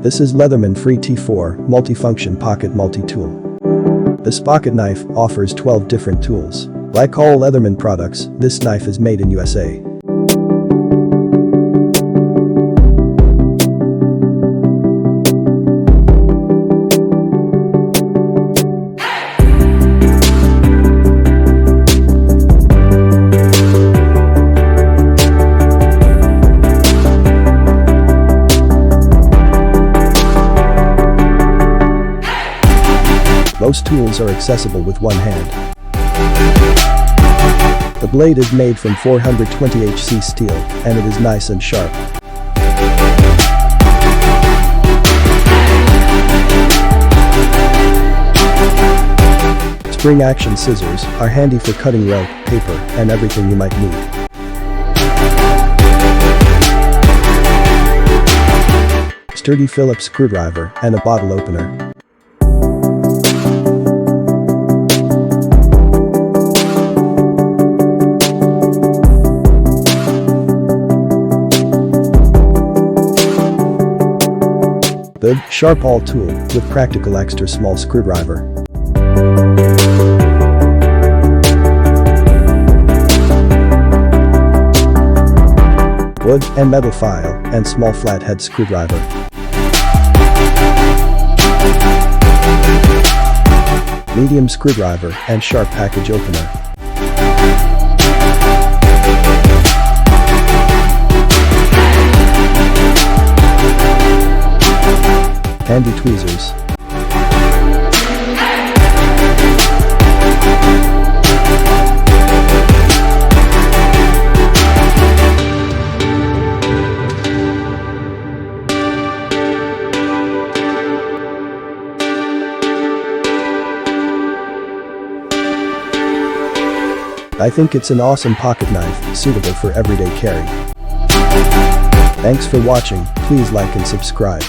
This is Leatherman Free T4 Multifunction Pocket Multi-Tool. This pocket knife offers 12 different tools. Like all Leatherman products, this knife is made in USA. Most tools are accessible with one hand. The blade is made from 420 HC steel, and it is nice and sharp. Spring action scissors are handy for cutting rope, paper, and everything you might need. Sturdy Phillips screwdriver and a bottle opener. The sharp awl tool with practical extra small screwdriver. Wood and metal file and small flathead screwdriver. Medium screwdriver and sharp package opener. Handy tweezers. I think it's an awesome pocket knife, suitable for everyday carry. Thanks for watching, please like and subscribe.